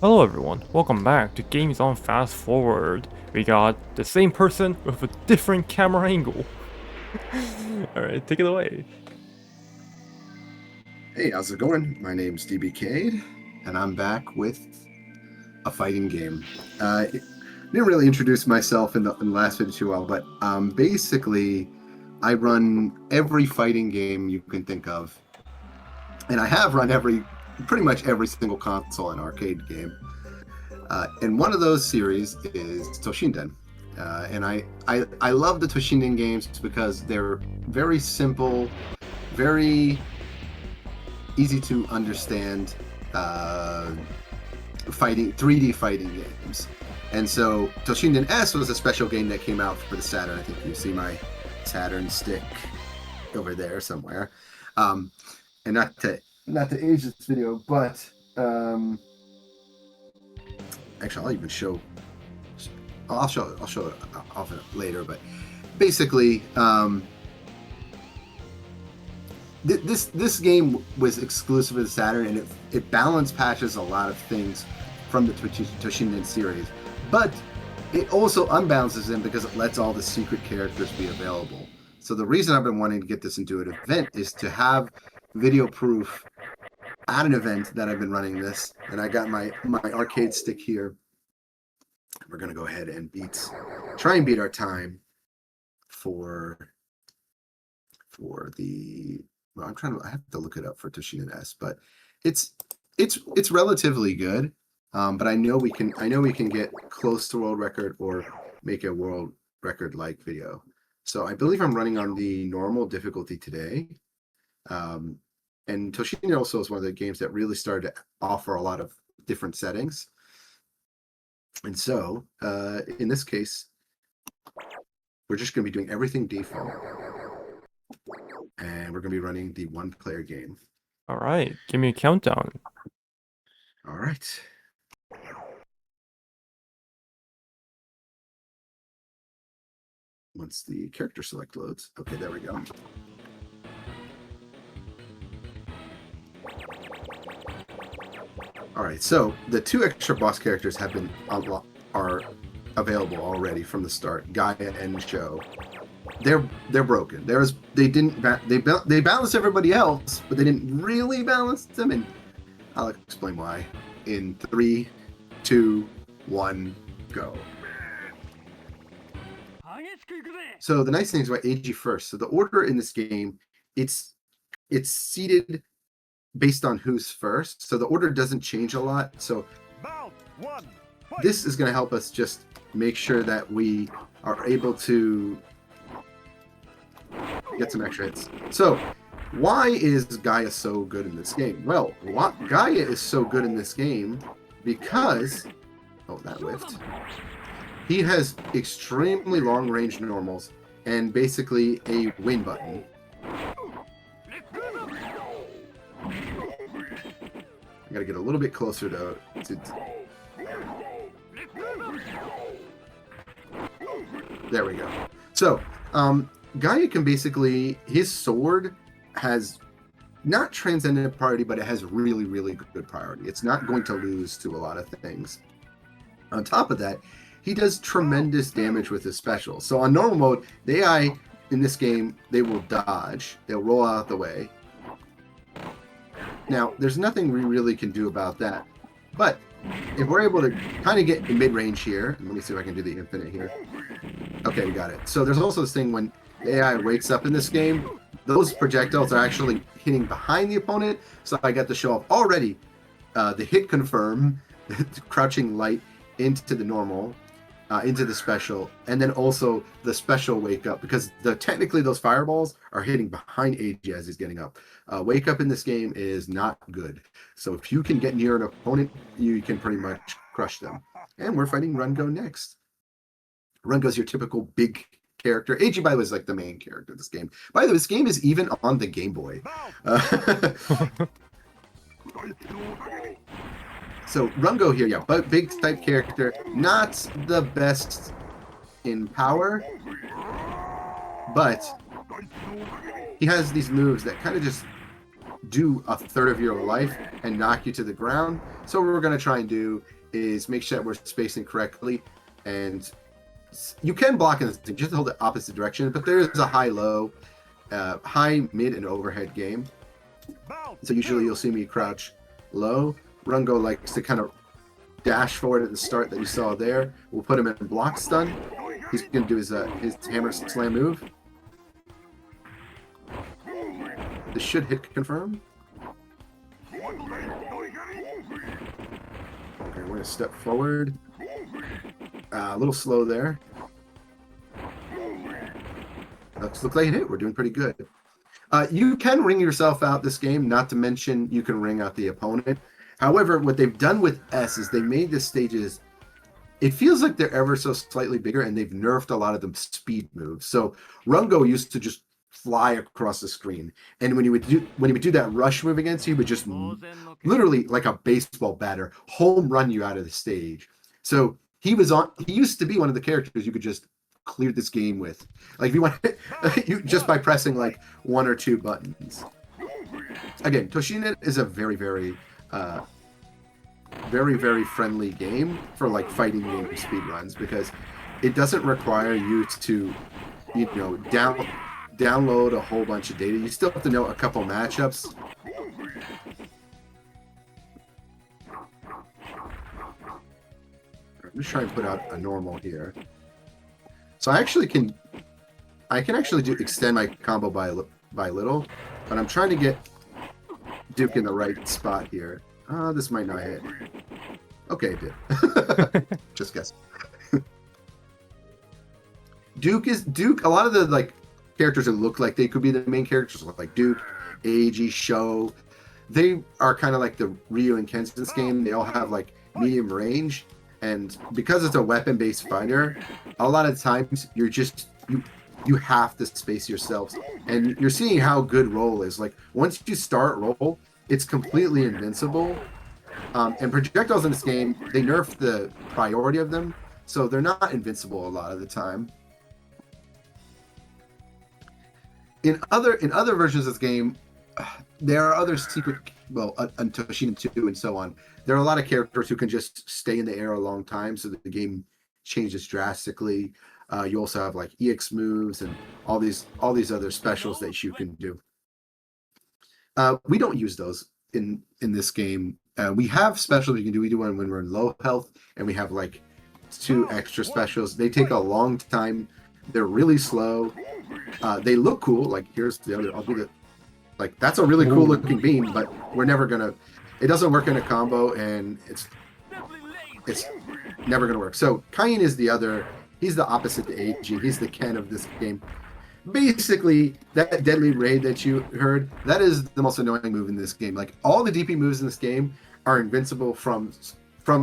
Hello everyone, welcome back to Games on Fast Forward. We got the same person with a different camera angle. Alright, take it away. Hey, how's it going? My name's DBCade, and I'm back with a fighting game. I didn't really introduce myself in the last video too well, but basically, I run every fighting game you can think of, and I have run pretty much every single console and arcade game. And one of those series is Toshinden. And I love the Toshinden games because they're very simple, very easy to understand fighting 3D fighting games. And so Toshinden S was a special game that came out for the Saturn. I think you see my Saturn stick over there somewhere. And not to age this video, but actually I'll even show. I'll show it off later. But basically, this game was exclusive to the Saturn, and it balance patches a lot of things from the Toshinden series, but it also unbalances them because it lets all the secret characters be available. So the reason I've been wanting to get this into an event is to have video proof at an event that I've been running this, and I got my arcade stick here. We're gonna go ahead and try and beat our time for the. Well, I have to look it up for Toshinden S, but it's relatively good. But I know we can get close to world record or make a world record like video. So I believe I'm running on the normal difficulty today. And Toshinden also is one of the games that really started to offer a lot of different settings. And so in this case, we're just going to be doing everything default. And we're going to be running the one-player game. Alright, give me a countdown. All right. Once the character select loads. Okay, there we go. All right, so the two extra boss characters are available already from the start. Gaia and Show. They're broken. They balanced everybody else, but they didn't really balance them, and I'll explain why in 3, 2, 1, go. So the nice thing is about AG first. So the order in this game, it's seated based on who's first. So the order doesn't change a lot. So this is going to help us just make sure that we are able to get some extra hits. So why is Gaia so good in this game? Well, Gaia is so good in this game because that whiffed. He has extremely long range normals and basically a win button. I gotta get a little bit closer to there we go. So Gaia can basically, his sword has not transcendent priority, but it has really, really good priority. It's not going to lose to a lot of things. On top of that, he does tremendous damage with his special. So on normal mode, the AI in this game, they will dodge. They'll roll out the way. Now, there's nothing we really can do about that. But if we're able to kind of get in mid-range here, let me see if I can do the infinite here. Okay, we got it. So there's also this thing when the AI wakes up in this game, those projectiles are actually hitting behind the opponent. So I got to show off already the hit confirm, the crouching light into the normal, into the special, and then also the special wake up, because technically those fireballs are hitting behind AG as he's getting up. Wake up in this game is not good. So if you can get near an opponent, you can pretty much crush them. And we're fighting Rungo next. Rungo's your typical big character. AG, by the way, is like the main character of this game. By the way, this game is even on the Game Boy. So Rungo here, yeah, but big type character, not the best in power, but he has these moves that kind of just do a third of your life and knock you to the ground. So what we're going to try and do is make sure that we're spacing correctly, and you can block in this thing, just hold the opposite direction, but there is a high-low, high, mid, and overhead game. So usually you'll see me crouch low. Rungo likes to kind of dash forward at the start that you saw there. We'll put him in block stun. He's going to do his hammer slam move. This should hit confirm. Okay, we're going to step forward. A little slow there. Looks like it hit. We're doing pretty good. You can ring yourself out this game, not to mention you can ring out the opponent. However, what they've done with S is they made the stages, it feels like they're ever so slightly bigger, and they've nerfed a lot of the speed moves. So Rungo used to just fly across the screen, and when he would do that rush move against you, he would just literally, like a baseball batter, home run you out of the stage. So he used to be one of the characters you could just clear this game with, like if you want you just by pressing like one or two buttons. Again, Toshinden is a very very friendly game for like fighting game speedruns, because it doesn't require you to, you know, download a whole bunch of data. You still have to know a couple matchups. I'm just trying to put out a normal here. So I can actually extend my combo by little, but I'm trying to get Duke in the right spot here. This might not hit. Okay, it did. Just guess. Duke. A lot of the like characters that look like they could be the main characters, like Duke, Eiji, Sho. They are kind of like the Ryu and Ken in this game. They all have like medium range, and because it's a weapon-based fighter, a lot of times you're just you have to space yourselves, and you're seeing how good roll is. Like once you start roll, it's completely invincible. And projectiles in this game, they nerf the priority of them, so they're not invincible a lot of the time. In other versions of this game, there are other secret, well, on Toshinden 2 and so on, there are a lot of characters who can just stay in the air a long time, so that the game changes drastically. You also have like EX moves and all these other specials that you can do. We don't use those in this game. We have specials we can do. We do one when we're in low health, and we have like 2 extra specials. They take a long time. They're really slow. They look cool. Like here's the other. I'll do the. Like that's a really cool looking beam, but we're never gonna. It doesn't work in a combo, and it's never gonna work. So Kain is the other. He's the opposite to Eiji. He's the Ken of this game. Basically, that deadly raid that you heard, that is the most annoying move in this game. Like all the DP moves in this game are invincible from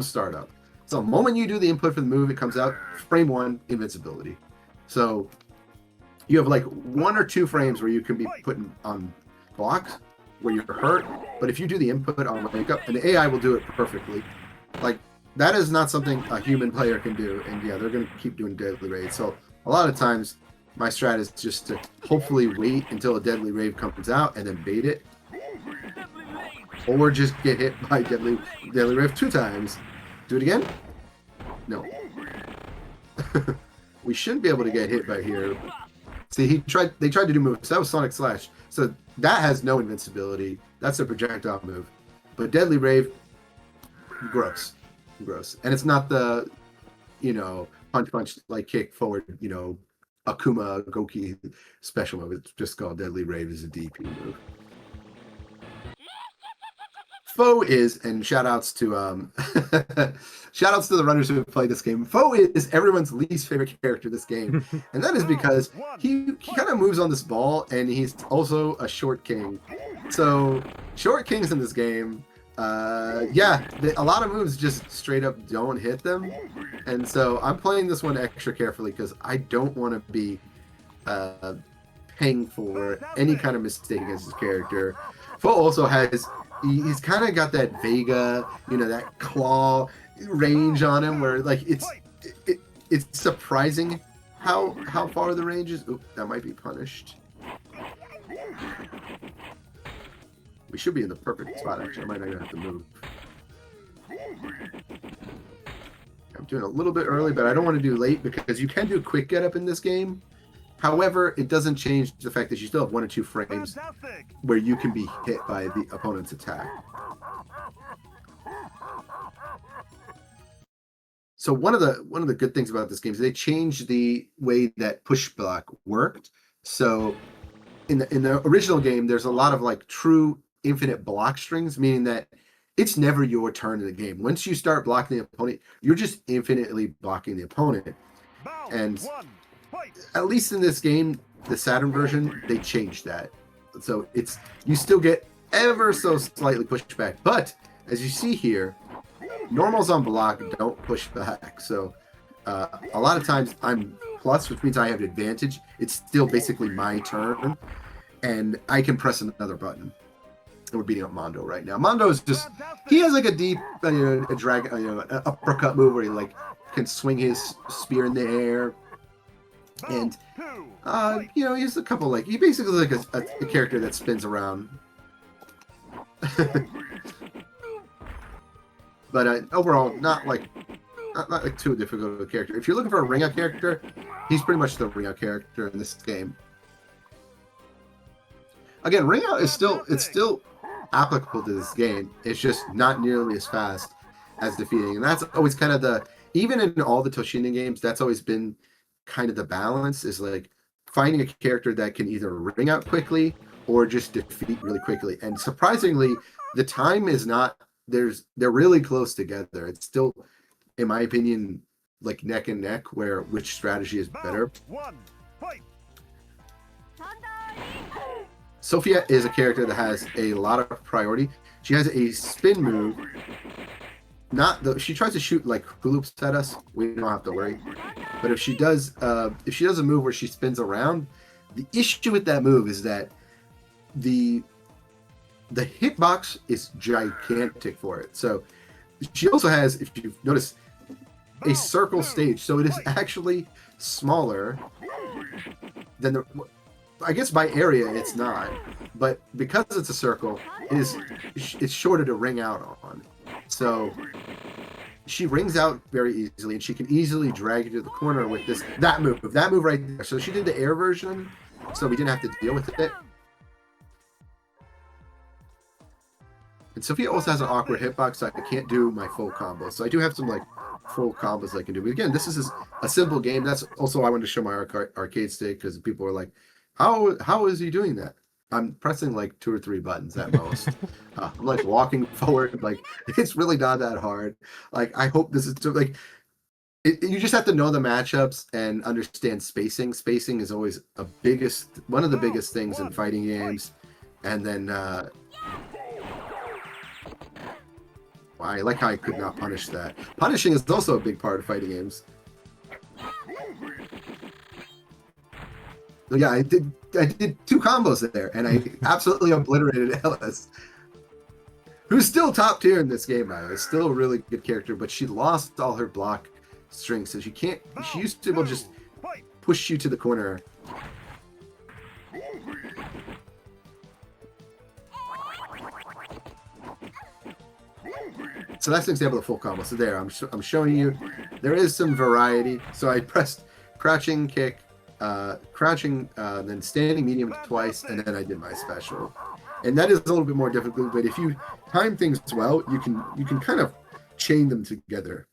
startup. So the moment you do the input for the move, it comes out frame 1 invincibility. So you have like 1 or 2 frames where you can be put on blocks where you're hurt, but if you do the input on wake up, and the AI will do it perfectly. Like that is not something a human player can do, and yeah, they're going to keep doing deadly raids. So a lot of times my strat is just to hopefully wait until a deadly rave comes out and then bait it, or just get hit by deadly rave 2 times. Do it again? No. We shouldn't be able to get hit by here. See, they tried to do moves. That was Sonic Slash. So that has no invincibility. That's a projectile move. But deadly rave, gross. And it's not the, you know, punch like kick forward, you know, Akuma Goki special move. It's just called deadly rave is a DP move. Foe is, and shout outs to the runners who have played this game. Foe is everyone's least favorite character in this game, and that is because he kind of moves on this ball, and he's also a short king. So short kings in this game, a lot of moves just straight up don't hit them, and so I'm playing this one extra carefully because I don't want to be paying for any kind of mistake against his character. Foe also has. He's kind of got that Vega, you know, that claw range on him, where like it's surprising how far the range is. Oop, that might be punished. We should be in the perfect spot, actually. I might not even have to move. I'm doing a little bit early, but I don't want to do late because you can do quick get up in this game. However, it doesn't change the fact that you still have 1 or 2 frames where you can be hit by the opponent's attack. So one of the good things about this game is they changed the way that push block worked. So in the original game, there's a lot of like true infinite block strings, meaning that it's never your turn in the game. Once you start blocking the opponent, you're just infinitely blocking the opponent. And at least in this game, the Saturn version, they changed that. So it's you still get ever so slightly pushed back. But as you see here, normals on block don't push back. So a lot of times I'm plus, which means I have advantage. It's still basically my turn, and I can press another button. And we're beating up Mondo right now. Mondo is just he has like a deep a drag an uppercut move where he like can swing his spear in the air. And he has a couple like he basically like a character that spins around. But overall, not like too difficult of a character. If you're looking for a ring out character, he's pretty much the ring out character in this game. Again, ring out is still applicable to this game. It's just not nearly as fast as defeating, and that's always kind of even in all the Toshinden games, that's always been kind of the balance is like finding a character that can either ring out quickly or just defeat really quickly. And surprisingly, the time is not they're really close together. It's still, in my opinion, like neck and neck where which strategy is better. Sophia is a character that has a lot of priority. She has a spin move. She tries to shoot like loops at us. We don't have to worry. But if she does a move where she spins around, the issue with that move is that the hitbox is gigantic for it. So she also has, if you've noticed, a circle stage. So it is actually smaller than I guess by area it's not, but because it's a circle, it's shorter to ring out on. So she rings out very easily, and she can easily drag you to the corner with that move right there. So she did the air version, so we didn't have to deal with it. And Sophia also has an awkward hitbox, so I can't do my full combos. So I do have some like full combos I can do. But again, this is a simple game. That's also why I wanted to show my arcade stick because people are like, how is he doing that? I'm pressing like 2 or 3 buttons at most. I'm like walking forward. Like it's really not that hard. Like I hope this is like you just have to know the matchups and understand spacing. Spacing is always one of the biggest things in fighting games. And then I like how I could not punish that. Punishing is also a big part of fighting games. So yeah, I did 2 combos there, and I absolutely obliterated Ellis, who's still top tier in this game. Now, is still a really good character, but she lost all her block strings, so she can't. She used to be able to just push you to the corner. So that's an example of full combo. So there, I'm showing you there is some variety. So I pressed crouching kick. Crouching, then standing medium twice, and then I did my special. And that is a little bit more difficult, but if you time things well, you can kind of chain them together.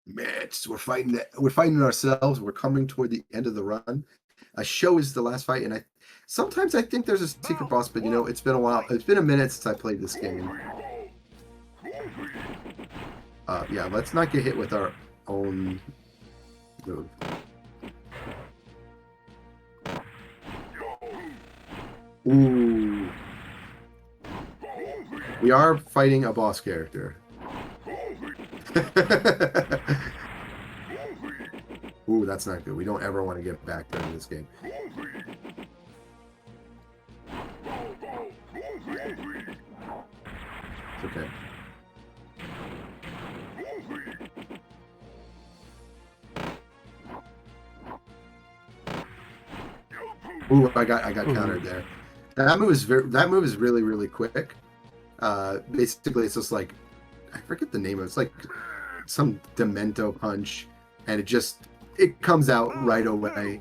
Mitch, we're fighting ourselves. We're coming toward the end of the run. A show is the last fight, and sometimes I think there's a secret boss, but it's been a while. It's been a minute since I played this game. Yeah, let's not get hit with our own move. Ooh. We are fighting a boss character. Ooh, that's not good. We don't ever want to get back there in this game. It's okay. Ooh, I got countered there. That move is really really quick. Basically, it's just like I forget the name of it. It's like some Demento punch, and it comes out right away.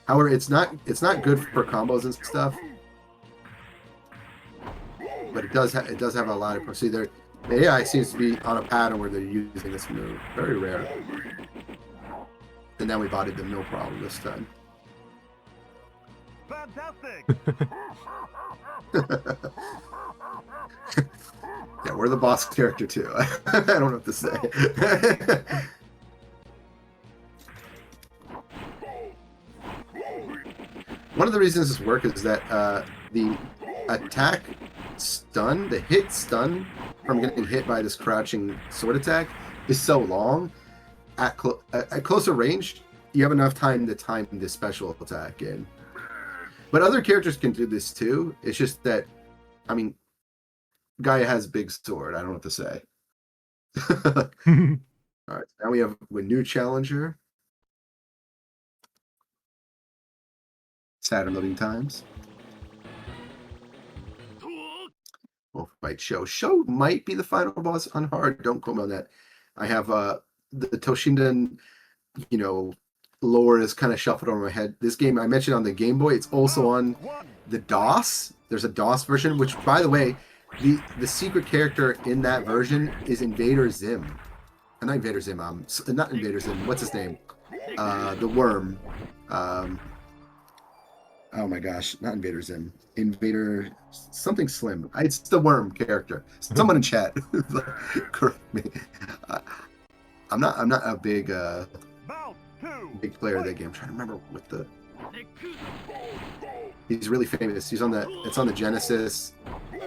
However, it's not good for combos and stuff, but it does have a lot of. See, the AI seems to be on a pattern where they're using this move. Very rare. And now we bodied them no problem this time. Fantastic! Yeah, we're the boss character too. I don't know what to say. One of the reasons this works is that the attack stun, the hit stun from getting hit by this crouching sword attack is so long. At closer range, you have enough time to time this special attack in. But other characters can do this too. It's just that, I mean, Gaia has big sword. I don't know what to say. All right, now we have a new challenger. Sad loading times. Wolf fight Show. Show might be the final boss on hard. Don't quote me on that. I have the Toshinden, lore is kind of shuffled over my head. This game I mentioned on the Game Boy. It's also on the DOS. There's a DOS version, which, by the way, the secret character in that version is Invader Zim. Not Invader Zim. Not Invader Zim. What's his name? The worm. Oh my gosh, not Invader Zim. Invader something slim. It's the worm character. Someone in chat correct me. I'm not a big player of that game. I'm trying to remember what the. He's really famous. It's on the Genesis.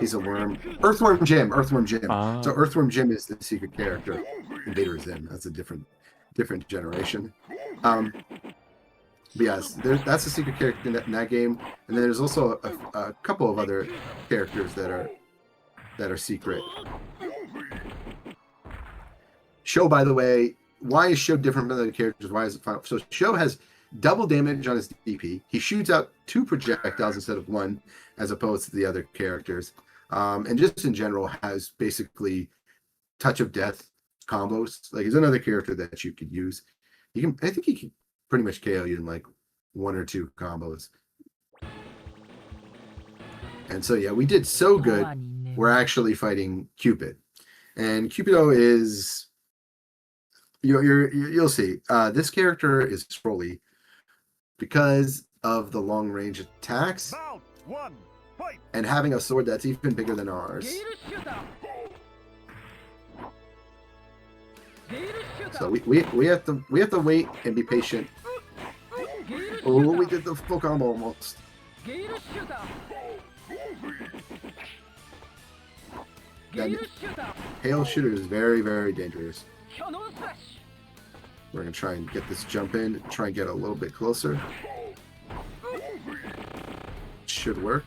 He's a worm. Earthworm Jim. So Earthworm Jim is the secret character. Invader Zim. That's a different generation. But yes, that's a secret character in that game, and then there's also a couple of other characters that are secret. Show, by the way, why is Show different from other characters? Why is it final? So Show has double damage on his DP. He shoots out 2 projectiles instead of 1, as opposed to the other characters, and just in general has basically touch of death combos. Like, he's another character that you could use. I think he can pretty much KO you in like 1 or 2 combos. And so yeah, we did so good. We're actually fighting Cupid, and Cupido is you'll see. This character is Scrolly because of the long range attacks and having a sword that's even bigger than ours. So we have to wait and be patient. Oh, we did the full combo almost. That hail shooter is very, very dangerous. We're gonna try and get this jump in, try and get a little bit closer. Should work.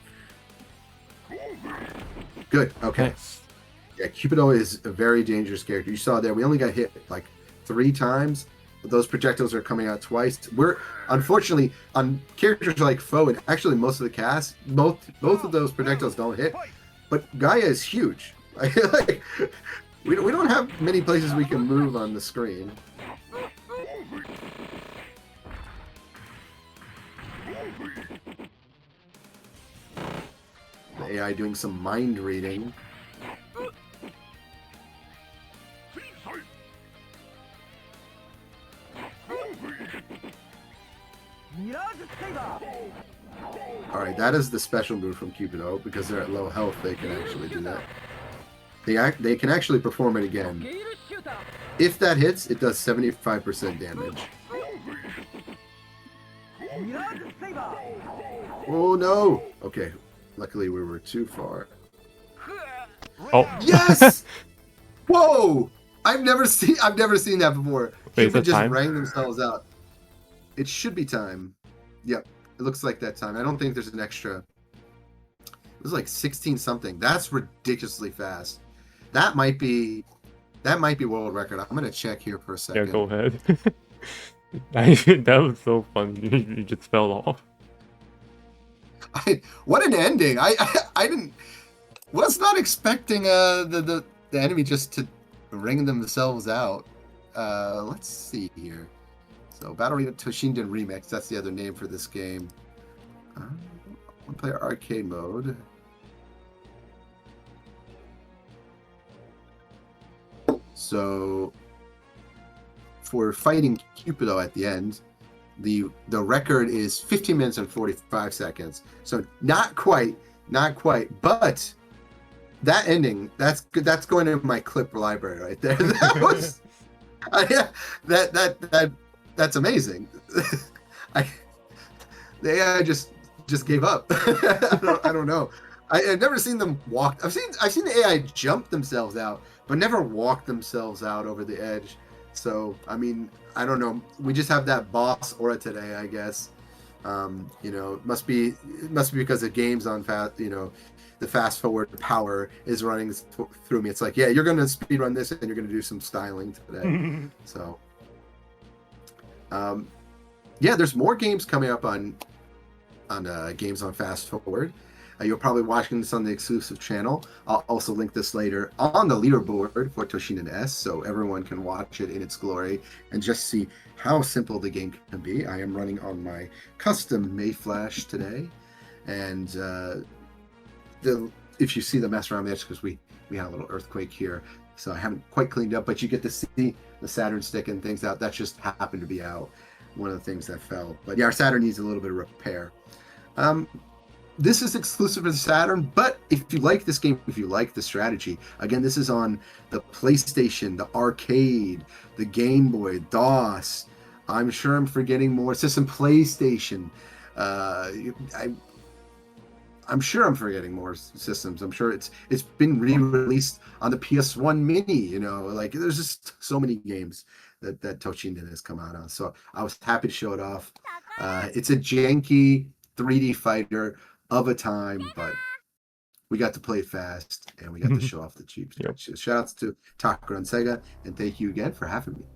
Good. Okay. Nice. Yeah, Cupido is a very dangerous character. You saw there, we only got hit like 3 times, but those projectiles are coming out twice. We're unfortunately on characters like Foe and actually most of the cast, both of those projectiles don't hit. But Gaia is huge. Like, we don't have many places we can move on the screen. The AI doing some mind reading. Alright, that is the special move from Cupido. Because they're at low health, they can actually do that. They can actually perform it again. If that hits, it does 75% damage. Oh no! Okay, luckily we were too far. Oh. Yes! Whoa! I've never seen that before. Wait, People just time? rang themselves out. It should be time. Yep, it looks like that time. I don't think there's an extra. It was like 16 something. That's ridiculously fast. That might be world record. I'm gonna check here for a second. Yeah, go ahead. That was so funny. You just fell off. What an ending! I didn't was not expecting the enemy just to ring themselves out. Let's see here. So Battle Arena Toshinden Remix. That's the other name for this game. One player arcade mode. So for fighting Cupido at the end, the record is 15 minutes and 45 seconds. So not quite, but that ending, that's good. That's going in my clip library right there. That was that's amazing. The AI just gave up. I don't know. I've never seen them walk. I've seen the AI jump themselves out, but never walk themselves out over the edge. So I mean, I don't know. We just have that boss aura today, I guess. It must be because the game's on fast. The fast forward power is running through me. It's like, yeah, you're gonna speed run this, and you're gonna do some styling today. So, yeah, there's more games coming up on games on fast forward. You're probably watching this on the exclusive channel. I'll also link this later on the leaderboard for Toshinden S, so everyone can watch it in its glory and just see how simple the game can be. I am running on my custom Mayflash today, and if you see the mess around the edge, because we had a little earthquake here, so I haven't quite cleaned up, but you get to see the Saturn stick and things out. That just happened to be out, one of the things that fell. But yeah, our Saturn needs a little bit of repair. This is exclusive to Saturn, but if you like this game, if you like the strategy, again, this is on the PlayStation, the arcade, the Game Boy, DOS. I'm sure I'm forgetting more. System, PlayStation. I'm sure I'm forgetting more systems. I'm sure it's been re-released on the PS1 Mini. Like there's just so many games that Toshinden has come out on. So I was happy to show it off. It's a janky 3D fighter of a time, but we got to play fast and we got to show off the cheap. Yep. Shout outs to Takara and Sega, and thank you again for having me.